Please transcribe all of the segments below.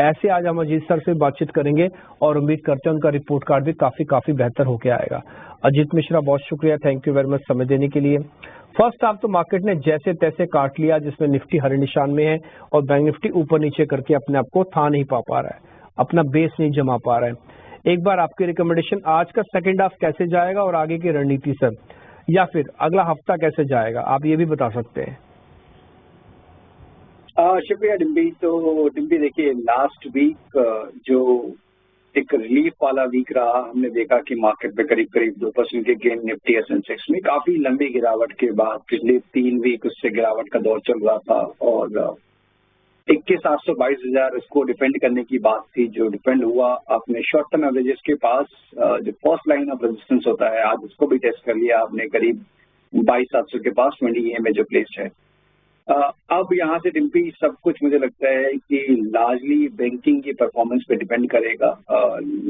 ऐसे आज हम अजीत सर से बातचीत करेंगे और उम्मीद करते हैं उनका रिपोर्ट कार्ड भी काफी बेहतर होके आएगा। अजीत मिश्रा, बहुत शुक्रिया, थैंक यू वेरी मच समय देने के लिए। फर्स्ट हाफ तो मार्केट ने जैसे तैसे काट लिया, जिसमें निफ्टी हरे निशान में है और बैंक निफ्टी ऊपर नीचे करके अपने आप को था नहीं पा रहा है, अपना बेस नहीं जमा पा रहा है। एक बार आपकी रिकमेंडेशन, आज का सेकंड हाफ कैसे जाएगा और आगे की रणनीति सर, या फिर अगला हफ्ता कैसे जाएगा, आप ये भी बता सकते हैं। शुक्रिया डिम्पी। तो डिम्पी देखिए, लास्ट वीक जो एक रिलीफ वाला वीक रहा, हमने देखा कि मार्केट पे करीब 2% के गेन निफ्टी और सेंसेक्स में काफी लंबी गिरावट के बाद पिछले 3 वीक उससे गिरावट का दौर चल रहा था और 21,822,000 इसको डिफेंड करने की बात थी, जो डिफेंड हुआ अपने शॉर्ट टर्म एवरेजेस के पास। जो फर्स्ट लाइन ऑफ रेजिस्टेंस होता है, आज उसको भी टेस्ट कर लिया आपने करीब 22,700 के पास 20 EM में जो प्लेस है। अब यहाँ से डिम्पी सब कुछ मुझे लगता है कि लार्जली बैंकिंग की परफॉर्मेंस पे डिपेंड करेगा।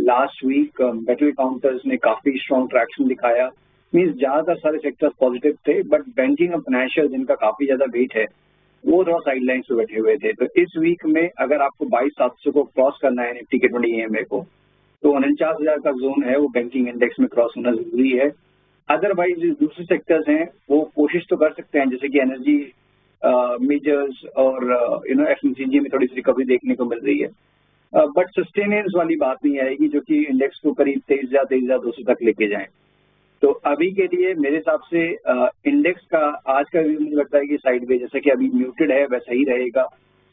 लास्ट वीक मेटल काउंटर्स ने काफी स्ट्रॉन्ग ट्रैक्शन दिखाया, मींस ज्यादातर सारे सेक्टर्स पॉजिटिव थे, बट बैंकिंग और फाइनेंशियल जिनका काफी ज्यादा वेट है वो थोड़ा साइडलाइंस पे बैठे हुए थे। तो इस वीक में अगर आपको 22,700 को क्रॉस करना है निफ्टी के 20 EMA को, तो 49,000 का जोन है वो बैंकिंग इंडेक्स में क्रॉस होना जरूरी है। अदरवाइज दूसरे सेक्टर्स हैं वो कोशिश तो कर सकते हैं, जैसे कि एनर्जी मेजर्स और FMCG में थोड़ी सी रिकवरी देखने को मिल रही है, बट सस्टेनेंस वाली बात नहीं आएगी जो कि इंडेक्स को करीब 23,200 तक लेके जाए। तो अभी के लिए मेरे हिसाब से इंडेक्स का आज का व्यू मुझे लगता है कि साइडवे, जैसे कि अभी म्यूटेड है वैसा ही रहेगा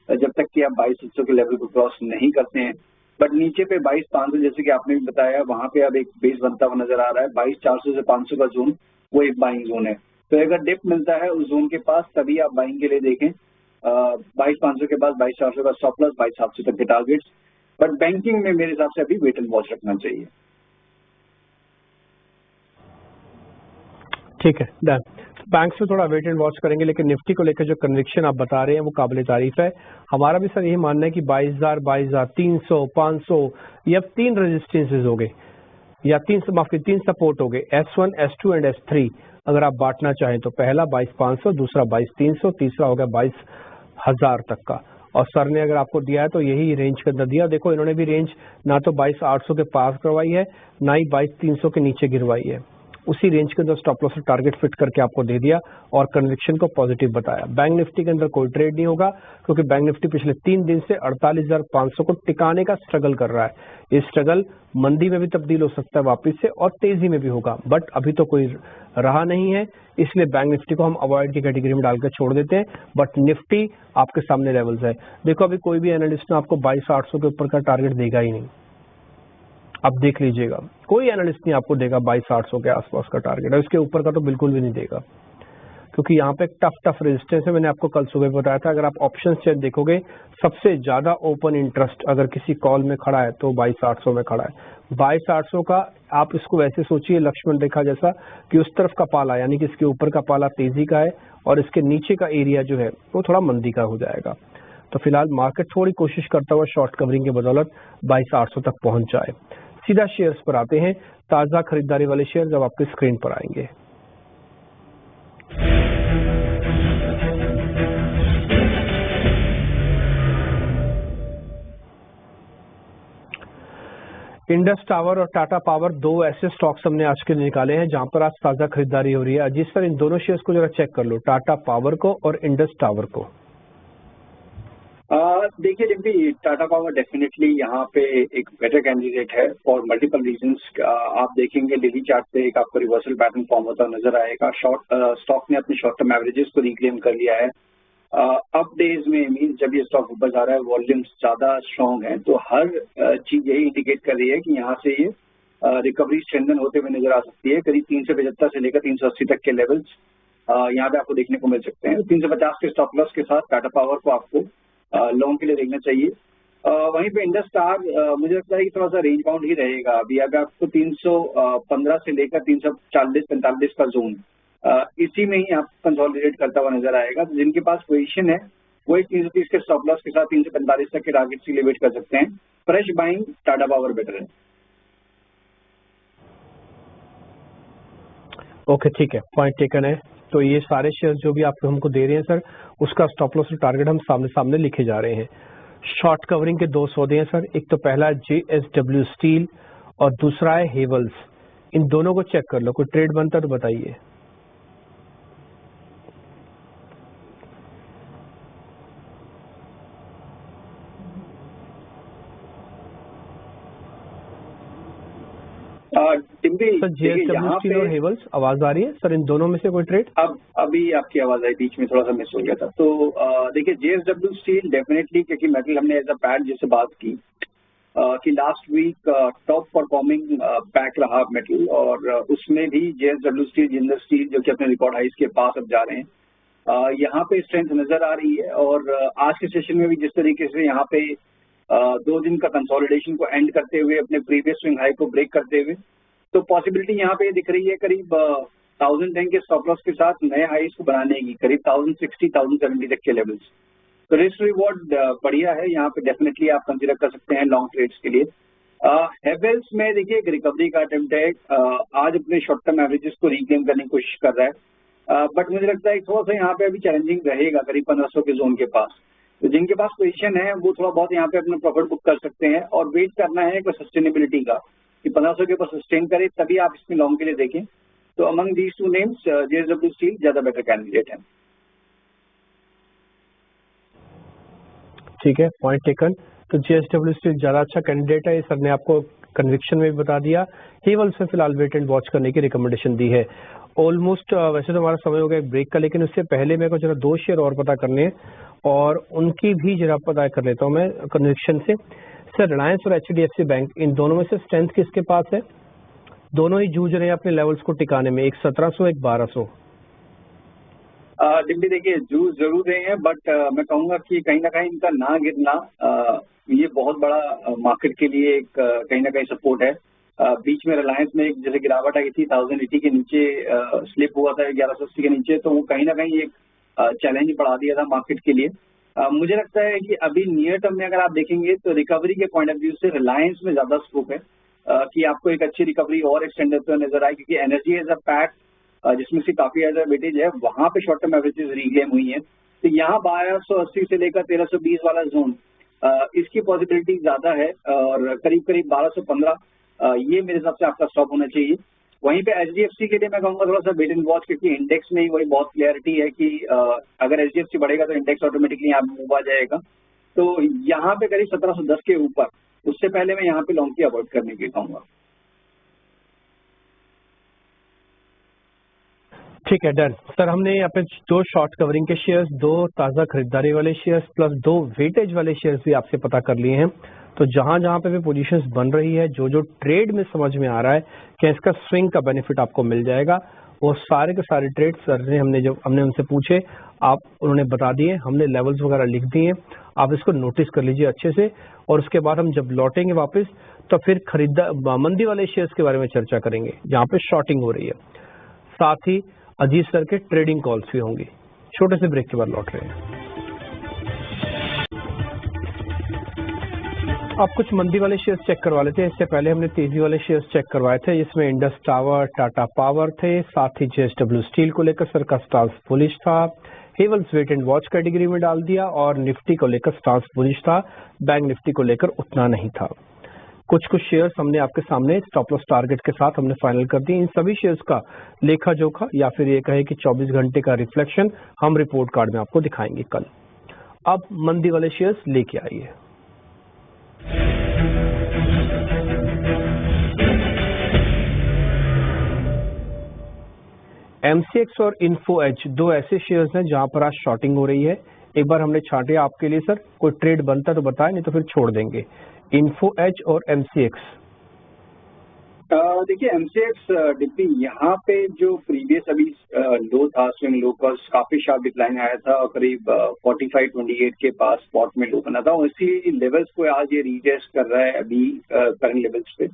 जब तक कि आप 22,700 के लेवल को क्रॉस नहीं करते हैं। बट नीचे पे 22,500 जैसे कि आपने भी बताया, वहां पे अब एक बेस बनता हुआ नजर आ रहा है। 22,400 से 500 का जोन वो एक बाइंग जोन है, तो अगर डिप मिलता है उस जोन के पास तभी आप बाइंग के लिए देखें। 22,500 के बाद 22,400 का स्टॉप लॉस, 22,700 तक के टारगेट्स। बट बैंकिंग में मेरे हिसाब से अभी वेट एंड वॉच रखना चाहिए। ठीक है डन। बैंक से थोड़ा वेट एंड वॉच करेंगे, लेकिन निफ्टी को लेकर जो कन्विक्शन आप बता रहे हैं वो काबिल तारीफ है। हमारा भी सर यही मानना है कि 22,000, 22,300, 500 या 3 रेजिस्टेंसेज हो गए या 3 सपोर्ट हो गए, S1, S2 एंड S3 अगर आप बांटना चाहें तो। पहला 22,500, दूसरा 22,300, तीसरा हो गया 22,000 तक का। और सर ने अगर आपको दिया है तो यही रेंज के अंदर दिया। देखो इन्होंने भी रेंज ना तो 22,800 के पास करवाई है, ना ही 22,300 के नीचे गिरवाई है, उसी रेंज के अंदर स्टॉप लॉस टारगेट फिट करके आपको दे दिया और कन्विक्शन को पॉजिटिव बताया। बैंक निफ्टी के अंदर कोई ट्रेड नहीं होगा, क्योंकि बैंक निफ्टी पिछले 3 दिन से 48,500 को टिकाने का स्ट्रगल कर रहा है। ये स्ट्रगल मंदी में भी तब्दील हो सकता है वापस से, और तेजी में भी होगा, बट अभी तो कोई रहा नहीं है, इसलिए बैंक निफ्टी को हम अवॉइड की कैटेगरी में डालकर छोड़ देते हैं। बट निफ्टी आपके सामने लेवल्स है। देखो अभी कोई भी एनालिस्ट आपको 22,800 के ऊपर का टारगेट देगा ही नहीं, अब देख लीजिएगा, कोई एनालिस्ट नहीं आपको देगा 22,800 के आसपास का टारगेट है, उसके ऊपर का तो बिल्कुल भी नहीं देगा, क्योंकि यहाँ पे टफ रेजिस्टेंस है। मैंने आपको कल सुबह बताया था, अगर आप ऑप्शन चेन देखोगे सबसे ज्यादा ओपन इंटरेस्ट अगर किसी कॉल में खड़ा है तो 22,800 में खड़ा है। 22,800 का आप इसको वैसे सोचिए लक्ष्मण रेखा जैसा, कि उस तरफ का पाला यानी कि इसके ऊपर का पाला तेजी का है और इसके नीचे का एरिया जो है वो थोड़ा मंदी का हो जाएगा। तो फिलहाल मार्केट थोड़ी कोशिश करता हुआ शॉर्ट कवरिंग के बदौलत 22,800 तक पहुंच जाए। सीधा शेयर्स पर आते हैं, ताजा खरीदारी वाले शेयर जब आपकी स्क्रीन पर आएंगे। इंडस टावर और टाटा पावर 2 ऐसे स्टॉक्स हमने आज के लिए निकाले हैं जहां पर आज ताजा खरीदारी हो रही है। अजीत सर इन दोनों शेयर्स को जरा चेक कर लो, टाटा पावर को और इंडस टावर को। देखिए डिम्पी, टाटा पावर डेफिनेटली यहाँ पे एक बेटर कैंडिडेट है फॉर मल्टीपल रीजंस। आप देखेंगे डेली चार्ट पे एक आपको रिवर्सल पैटर्न फॉर्म होता नजर आएगा। स्टॉक ने अपने शॉर्ट टर्म एवरेजेस को रिक्लेम कर लिया है। अप डेज में मीन जब ये स्टॉक ऊपर जा रहा है, वॉल्यूम्स ज्यादा स्ट्रॉन्ग है, तो हर चीज यही इंडिकेट कर रही है कि यहाँ से ये रिकवरी स्ट्रेंथन होते हुए नजर आ सकती है। करीब 375 से लेकर 380 तक के लेवल्स यहाँ पे आपको देखने को मिल सकते हैं। 350 के स्टॉप लॉस के साथ टाटा पावर को आपको लॉन्ग के लिए देखना चाहिए। वहीं पे इंडस स्टार मुझे लगता है कि थोड़ा सा रेंज बाउंड ही रहेगा। अभी अगर आपको 315 से लेकर 340-45 का जोन इसी में ही आप कंसोलिडेट करता हुआ नजर आएगा। तो जिनके पास पोजीशन है वो 330 के स्टॉप लॉस के साथ 345 तक के टारगेट के लिए वेट कर सकते हैं। Fresh buying Tata power better है। ओके ठीक है, पॉइंट टेकन है। तो ये सारे शेयर जो भी आप हमको दे रहे हैं सर, उसका स्टॉप लॉस टारगेट हम सामने लिखे जा रहे हैं। शॉर्ट कवरिंग के दो सौदे हैं सर, एक तो पहला JSW स्टील और दूसरा है हेवल्स। इन दोनों को चेक कर लो, कोई ट्रेड बनता तो बताइए। सर JSW स्टील और हेवल्स, आवाज आ रही है सर, इन दोनों में से कोई ट्रेड? अब अभी आपकी आवाज आई, बीच में थोड़ा सा मिस हो गया था। तो देखिए JSW स्टील डेफिनेटली, क्योंकि मेटल हमने एज अ पैड जैसे बात की कि last week top performing pack रहा मेटल, और उसमें भी JSW स्टील, जिंदल स्टील जो कि अपने रिकॉर्ड हाइस के पास अब जा रहे हैं, यहाँ पे स्ट्रेंथ नजर आ रही है। और आज के सेशन में भी जिस तरीके से यहाँ पे 2 दिन का कंसोलिडेशन को एंड करते हुए अपने प्रीवियस स्विंग हाई को ब्रेक करते हुए, तो पॉसिबिलिटी यहाँ पे दिख रही है करीब 1010 के स्टॉप लॉस के साथ नए हाइस को बनाने की, करीब 1060 1070 तक के लेवल्स। तो रिस्क रिवॉर्ड बढ़िया है, यहाँ पे डेफिनेटली आप कंसिडर कर सकते हैं लॉन्ग ट्रेड्स के लिए। हेवेल्स में देखिए एक रिकवरी का अटेम्प्ट है, आज अपने शॉर्ट टर्म एवरेजेस को रिक्लेम करने की कोशिश कर रहा है, बट मुझे लगता है थोड़ा सा यहाँ पे अभी चैलेंजिंग रहेगा करीब 1500 के जोन के पास। तो जिनके पास पोजीशन है वो थोड़ा बहुत यहाँ पे अपना प्रॉफिट बुक कर सकते हैं, और वेट करना है कोई सस्टेनेबिलिटी का कि 1500 के ऊपर सस्टेन करे, तभी आप इसमें लॉन्ग के लिए देखें। तो among these two names JSW steel ज्यादा बेटर कैंडिडेट है। ठीक है, पॉइंट टेकन। तो JSW स्टील ज्यादा अच्छा कैंडिडेट है, सर ने आपको कन्विक्शन में भी बता दिया। हेवल्स में फिलहाल वेट एंड वॉच करने की रिकमेंडेशन दी है। ऑलमोस्ट वैसे तो हमारा समय हो गया ब्रेक का, लेकिन उससे पहले मेरे को जरा 2 शेयर और पता करने हैं, और उनकी भी जरा पता कर लेता हूँ मैं कन्विक्शन से। सर रिलायंस और HDFC बैंक, इन दोनों में से स्ट्रेंथ किसके पास है? दोनों ही जूझ रहे हैं अपने लेवल्स को टिकाने में, एक 1700 एक 1200। डिम्पी देखिए जूस जरूर रहे हैं, बट मैं कहूंगा कि कहीं ना कहीं इनका ना गिरना ये बहुत बड़ा मार्केट के लिए एक कहीं ना कहीं सपोर्ट है। बीच में रिलायंस में एक जैसे गिरावट आई थी 1080 के नीचे, स्लिप हुआ था 1180 के नीचे, तो वो कहीं ना कहीं एक चैलेंज बढ़ा दिया था मार्केट के लिए। मुझे लगता है कि अभी नियर टर्म में अगर आप देखेंगे तो रिकवरी के पॉइंट ऑफ व्यू से रिलायंस में ज्यादा स्कोप है कि आपको एक अच्छी रिकवरी और एक्सटेंड होते हुए नजर आए, क्योंकि एनर्जी एज अ पैक जिसमें से काफी ज्यादा वेटेज है, वहां पे शॉर्ट टर्म एवरेजेस रिक्लेम हुई है। तो यहाँ 1280 से लेकर 1320 वाला जोन, इसकी पॉसिबिलिटी ज्यादा है, और करीब करीब 1215 ये मेरे हिसाब से आपका स्टॉप होना चाहिए। वहीं पे HDFC के लिए मैं कहूंगा थोड़ा सा वेट एंड वॉच, क्योंकि इंडेक्स में ही वही बहुत क्लियरिटी है कि अगर HDFC बढ़ेगा तो इंडेक्स ऑटोमेटिकली यहाँ मूव आ जाएगा। तो यहाँ पे करीब 1710 के ऊपर, उससे पहले मैं यहाँ पे लॉन्ग की अवॉइड करने के कहूंगा। ठीक है, डन। सर हमने यहाँ पे 2 शॉर्ट कवरिंग के शेयर्स, 2 ताज़ा खरीदारी वाले शेयर्स प्लस 2 वेटेज वाले शेयर्स भी आपसे पता कर लिए हैं। तो जहां जहां पे भी पोजीशंस बन रही है, जो जो ट्रेड में समझ में आ रहा है कि इसका स्विंग का बेनिफिट आपको मिल जाएगा, वो सारे के सारे ट्रेड सर ने हमने उनसे पूछे, आप उन्होंने बता दिए, हमने लेवल्स वगैरह लिख दिए। आप इसको नोटिस कर लीजिए अच्छे से, और उसके बाद हम जब लौटेंगे वापस तो फिर मंदी वाले शेयर्स के बारे में चर्चा करेंगे जहाँ पे शॉर्टिंग हो रही है। साथ ही अजीत सर के ट्रेडिंग कॉल्स भी होंगी। छोटे से ब्रेक के बाद लौट रहे हैं। आप कुछ मंदी वाले शेयर्स चेक करवा लेते हैं, इससे पहले हमने तेजी वाले शेयर्स चेक करवाए थे, जिसमें इंडस टावर, टाटा पावर थे, साथ ही JSW स्टील को लेकर सर का स्टांस बुलिश था। Havells wait and watch category में डाल दिया, और निफ्टी को लेकर स्टांस बुलिश था, बैंक निफ्टी को लेकर उतना नहीं था। कुछ शेयर्स हमने आपके सामने स्टॉप लॉस टारगेट के साथ हमने फाइनल कर दिए। इन सभी शेयर्स का लेखा जोखा, या फिर ये कहे कि 24 घंटे का रिफ्लेक्शन हम रिपोर्ट कार्ड में आपको दिखाएंगे कल। अब मंदी वाले शेयर्स लेके आइए। MCX और इन्फो एज 2 ऐसे शेयर्स हैं जहां पर आज शॉर्टिंग हो रही है। एक बार हमने छांटे आपके लिए सर, कोई ट्रेड बनता तो बताएं, नहीं तो फिर छोड़ देंगे। इन्फो एज और MCX। देखिए MCX डिप्टी यहाँ पे जो प्रीवियस अभी लो था, स्विंग लो का काफी शार्प डिक्लाइन आया था, और करीब 4528 के पास स्पॉट में लो बना था, और इसी लेवल्स को आज ये रीटेस्ट कर रहा है अभी करंट लेवल्स पे।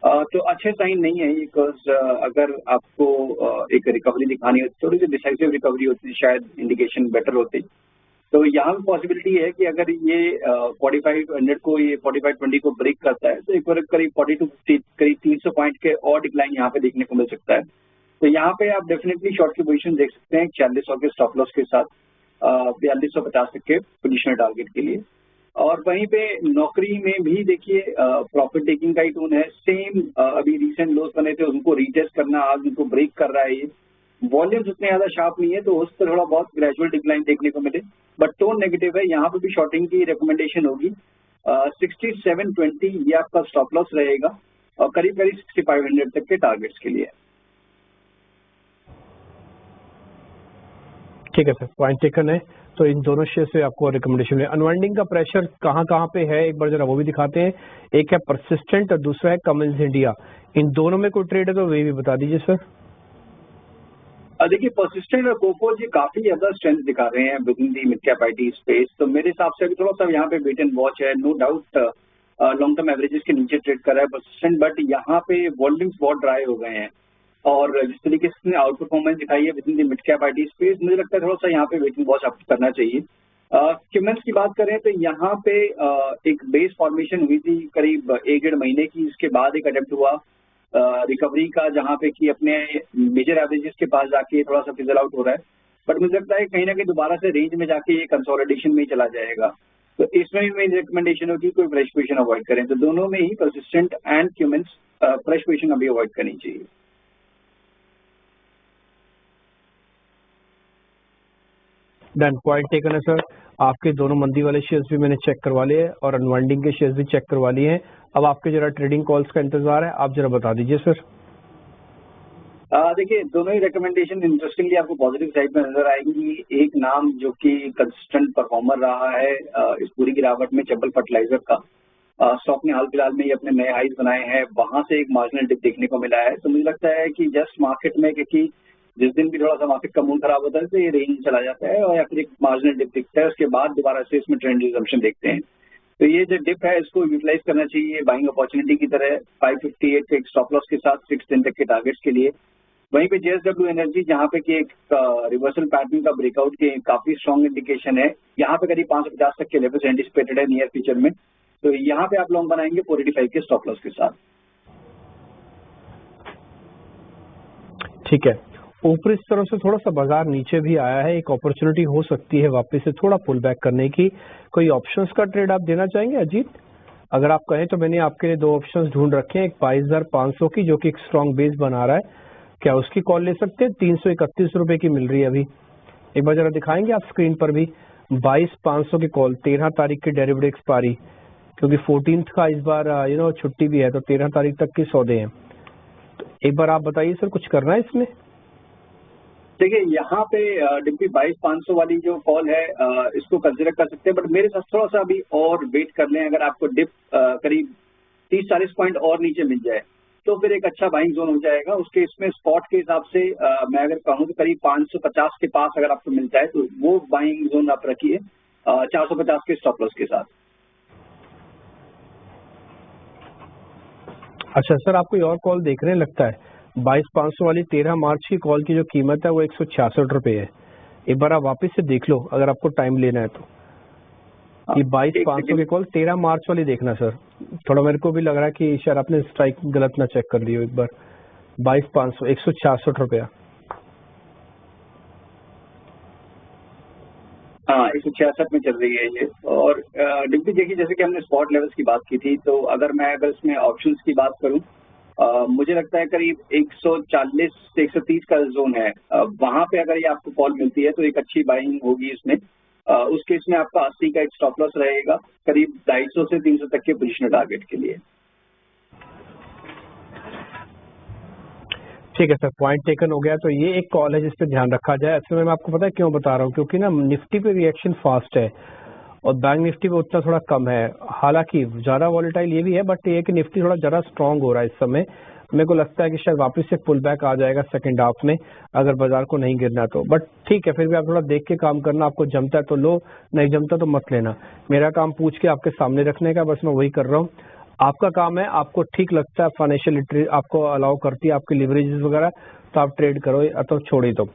तो अच्छे साइन नहीं है, बिकॉज अगर आपको एक रिकवरी दिखानी होती, थोड़ी सी डिसाइसिव रिकवरी होती, शायद इंडिकेशन बेटर होती। तो यहाँ भी पॉसिबिलिटी है कि अगर ये 4500 को, ये 4520 को ब्रेक करता है, तो एक बार करीब 4250, करीब 300 पॉइंट के और डिक्लाइन यहाँ पे देखने को मिल सकता है। तो यहाँ पे आप डेफिनेटली शॉर्ट की पोजीशन देख सकते हैं 4600 के स्टॉप लॉस के साथ, 4250 तक के पोजीशनल टारगेट के लिए। और वहीं पे नौकरी में भी देखिए प्रॉफिट टेकिंग का ही टोन है। सेम अभी रिसेंट लोस बने थे उनको रीटेस्ट करना, आज उनको ब्रेक कर रहा है ये। वॉल्यूम्स उतने ज्यादा शार्प नहीं है तो उस पर थोड़ा बहुत ग्रेजुअल डिक्लाइन देखने को मिले, बट टोन नेगेटिव है। यहाँ पे भी शॉर्टिंग की रिकमेंडेशन होगी। 6720 ये आपका स्टॉप लॉस रहेगा और करीब करीब 6500 तक के टारगेट्स के लिए। ठीक है सर, पॉइंट टेकन है। तो इन दोनों शेयर से आपको रिकमेंडेशन है। अनवाइंडिंग का प्रेशर कहाँ कहाँ पे है एक बार जरा वो भी दिखाते हैं। एक है परसिस्टेंट और दूसरा है कमिंस इंडिया। इन दोनों में कोई ट्रेड है तो वे भी बता दीजिए सर। देखिए परसिस्टेंट और कोफोर्ज ये काफी ज्यादा स्ट्रेंथ दिखा रहे हैं with in the mid cap IT space, तो मेरे हिसाब से अभी थोड़ा सा यहाँ पे वेट एंड वॉच है। No doubt long term averages के नीचे ट्रेड कर रहा है परसिस्टेंट, बट यहाँ पे वॉल्यूम्स बहुत ड्राई हो गए हैं और जिस तरीके से इसने आउट परफॉर्मेंस दिखाई है with in the mid cap IT space, मुझे लगता है थोड़ा सा यहाँ पे वेट एंड वॉच आपको करना चाहिए। क्यूमेंस की बात करें तो यहाँ पे एक बेस फॉर्मेशन हुई थी करीब 1-1.5 महीने की, इसके बाद एक अटेम्प्ट हुआ रिकवरी का जहाँ पे कि अपने मेजर एवरेजेस के पास जाके थोड़ा सा फिजल आउट हो रहा है, बट मुझे लगता है कहीं ना कहीं दोबारा से रेंज में जाके ये कंसोलिडेशन में ही चला जाएगा। तो इसमें भी मेरी रिकमेंडेशन होगी कोई फ्रेश पोजीशन अवॉइड करें। तो दोनों में ही परसिस्टेंट एंड क्यूमेंस फ्रेश पोजीशन अभी अवॉइड करनी चाहिए। डन, पॉइंट टेकन है सर। आपके दोनों मंदी वाले शेयर्स भी मैंने चेक करवा लिए और अनवाइंडिंग के शेयर्स भी चेक करवा लिए हैं। अब आपके जरा ट्रेडिंग कॉल्स का इंतजार है, आप जरा बता दीजिए सर। देखिए दोनों ही रिकमेंडेशन इंटरेस्टिंगली आपको पॉजिटिव साइड में नजर आएंगी। एक नाम जो कि कंसिस्टेंट परफॉर्मर रहा है इस पूरी गिरावट में, चंबल फर्टिलाइजर का स्टॉक ने हाल फिलहाल में ये अपने नए हाइज बनाए हैं, वहां से एक मार्जिनल डिप देखने को मिला है। तो मुझे लगता है कि जस्ट मार्केट में, क्योंकि जिस दिन भी थोड़ा सा मार्केट का मूड खराब होता है तो ये रेंज चला जाता है और या फिर एक मार्जिनल डिप दिखता है, उसके बाद दोबारा से इसमें ट्रेंड रिजम्पशन देखते हैं। तो ये जो डिप है इसको यूटिलाइज करना चाहिए बाइंग अपॉर्चुनिटी की तरह 558 के एक स्टॉप लॉस के साथ 610 तक के टारगेट्स के लिए। वहीं पे जेएसडब्ल्यू एनर्जी जहां पे कि एक रिवर्सल पैटर्न का ब्रेकआउट के काफी स्ट्रॉन्ग इंडिकेशन है, यहाँ पे करीब 550 तक के लेवल्स एंटिसिपेटेड है नियर फ्यूचर में, तो यहाँ पे आप लॉन्ग बनाएंगे 485 के स्टॉप लॉस के साथ। ठीक है, ऊपर इस तरफ से थोड़ा सा बाजार नीचे भी आया है, एक अपॉर्चुनिटी हो सकती है वापस से थोड़ा पुल बैक करने की। कोई ऑप्शंस का ट्रेड आप देना चाहेंगे अजीत? अगर आप कहें तो मैंने आपके लिए 2 ऑप्शंस ढूंढ रखे हैं, एक 22,500 की जो कि एक स्ट्रॉन्ग बेस बना रहा है, क्या उसकी कॉल ले सकते हैं? 331 रुपए की मिल रही है अभी। एक बार जरा दिखाएंगे आप स्क्रीन पर भी। 22,500 की कॉल, 13 तारीख की डेरिवेटिव एक्सपायरी, क्योंकि 14th का इस बार छुट्टी भी है तो 13 तारीख तक के सौदे हैं। तो एक बार आप बताइए सर, कुछ करना है इसमें? देखिए यहाँ पे डिप्टी 22,500 वाली जो कॉल है इसको कंसिडर कर सकते हैं, बट मेरे साथ थोड़ा सा अभी और वेट कर लें। अगर आपको डिप करीब 30-40 पॉइंट और नीचे मिल जाए तो फिर एक अच्छा बाइंग जोन हो जाएगा। उसके इसमें स्पॉट के हिसाब से मैं अगर कहूँ तो करीब 550 के पास अगर आपको मिलता है तो वो बाइंग जोन आप रखिए 450 के स्टॉप लॉस के साथ। अच्छा सर, आप कोई और कॉल देख रहे हैं लगता है। 22,500 वाली 13 मार्च की कॉल की जो कीमत है वो 166 रुपए है। एक बार आप वापस से देख लो अगर आपको टाइम लेना है तो। ये 22,500 की कॉल 13 मार्च वाली देखना सर। थोड़ा मेरे को भी लग रहा है कि शायद आपने स्ट्राइक गलत ना चेक कर लियो एक बार। 22,500 166 रुपया। हाँ 166 में चल रही है ये। और डिप्टी देखिए जैसे कि हमने स्पॉट लेवल्स की बात की थी, तो अगर मैं इसमें ऑप्शंस की बात करूं, मुझे लगता है करीब 140 से 130 का जोन है। वहां पे अगर ये आपको कॉल मिलती है तो एक अच्छी बाइंग होगी इसमें। उस केस में आपका 80 का एक स्टॉप लॉस रहेगा करीब 250 से 300 तक के पोजिशनल टारगेट के लिए। ठीक है सर, पॉइंट टेकन हो गया। तो ये एक कॉल है जिस पे ध्यान रखा जाए। असल में मैं आपको पता है क्यों बता रहा हूँ, क्योंकि ना निफ्टी पे रिएक्शन फास्ट है और बैंक निफ्टी पे उतना थोड़ा कम है। हालांकि ज्यादा वॉलेटाइल ये भी है, बट ये कि निफ्टी थोड़ा ज्यादा स्ट्रांग हो रहा है इस समय। मेरे को लगता है कि शायद वापस से पुल बैक आ जाएगा सेकंड हाफ में अगर बाजार को नहीं गिरना तो। बट ठीक है, फिर भी आप थोड़ा देख के काम करना। आपको जमता है तो लो, नहीं जमता तो मत लेना। मेरा काम पूछ के आपके सामने रखने का, बस मैं वही कर रहा हूँ। आपका काम है, आपको ठीक लगता है, फाइनेंशियल लिटरेसी आपको अलाउ करती है, आपकी लिवरेजेस वगैरह, तो आप ट्रेड करो अथवा छोड़िए। तो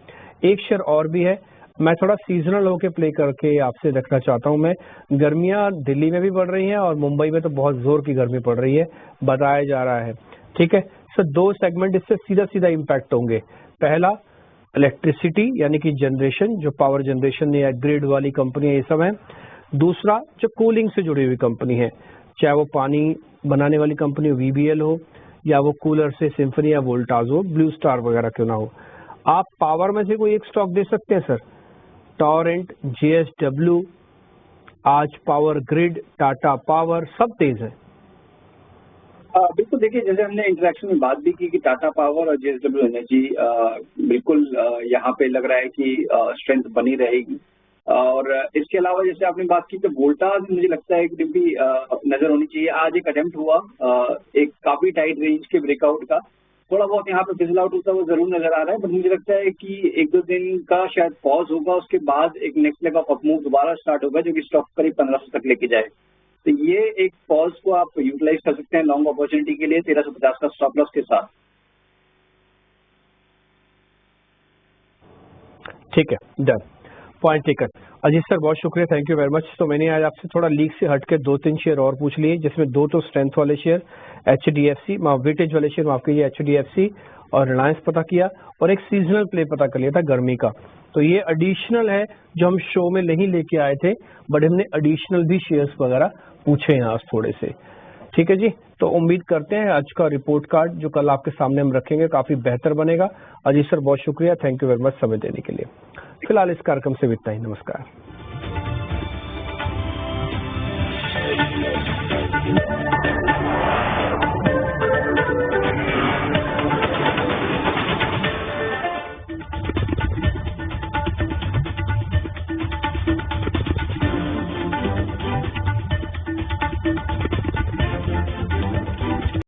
एक शेयर और भी है, मैं थोड़ा सीजनल होके प्ले करके आपसे रखना चाहता हूं। मैं गर्मियां दिल्ली में भी बढ़ रही हैं और मुंबई में तो बहुत जोर की गर्मी पड़ रही है, बताया जा रहा है। ठीक है सर, 2 सेगमेंट इससे सीधा सीधा इम्पैक्ट होंगे। पहला इलेक्ट्रिसिटी यानी कि जनरेशन, जो पावर जनरेशन या ग्रिड वाली कंपनियां ये सब है। दूसरा जो कूलिंग से जुड़ी हुई कंपनी है, चाहे वो पानी बनाने वाली कंपनी VBL हो या वो कूलर से सिम्फनी या वोल्टाज हो, ब्लू स्टार वगैरह क्यों ना हो। आप पावर में से कोई एक स्टॉक दे सकते हैं सर? टॉरेंट, JSW, आज पावर ग्रिड, टाटा पावर, सब तेज है। बिल्कुल, देखिए जैसे हमने इंटरेक्शन में बात भी की कि टाटा पावर और JSW एनर्जी बिल्कुल यहाँ पे लग रहा है कि स्ट्रेंथ बनी रहेगी। और इसके अलावा जैसे आपने बात की तो वोल्टास मुझे लगता है कि भी नजर होनी चाहिए। आज एक अटेम्प्ट हुआ एक काफी टाइट रेंज के ब्रेकआउट का, थोड़ा बहुत यहाँ पे फिजल आउट होता हुआ जरूर नजर आ रहा है, बट मुझे लगता है कि 1-2 दिन का शायद पॉज होगा, उसके बाद एक नेक्स्ट लेग ऑफ अपमूव दोबारा स्टार्ट होगा जो कि स्टॉक करीब 1500 तक लेके जाए। तो ये एक पॉज को आप यूटिलाइज कर सकते हैं लॉन्ग अपॉर्चुनिटी के लिए 1350 का स्टॉप लॉस के साथ। ठीक है, done, point taken. Ajit sir बहुत शुक्रिया, थैंक यू वेरी मच। तो मैंने आज आपसे थोड़ा लीग से हटके 2-3 शेयर और पूछ लिए, जिसमें 2 तो स्ट्रेंथ वाले शेयर HDFC, वेटेज वाले शेयर माफ कीजिए, HDFC और रिलायंस पता किया, और एक सीजनल प्ले पता कर लिया था गर्मी का। तो ये एडिशनल है जो हम शो में नहीं लेके आए थे, बट हमने एडिशनल भी शेयर्स वगैरह पूछे हैं आज थोड़े से। ठीक है जी, तो उम्मीद करते हैं आज का रिपोर्ट कार्ड जो कल आपके सामने हम रखेंगे काफी बेहतर बनेगा। अजीत सर बहुत शुक्रिया, थैंक यू वेरी मच समय देने के लिए। फिलहाल इस कार्यक्रम से इतना ही, नमस्कार।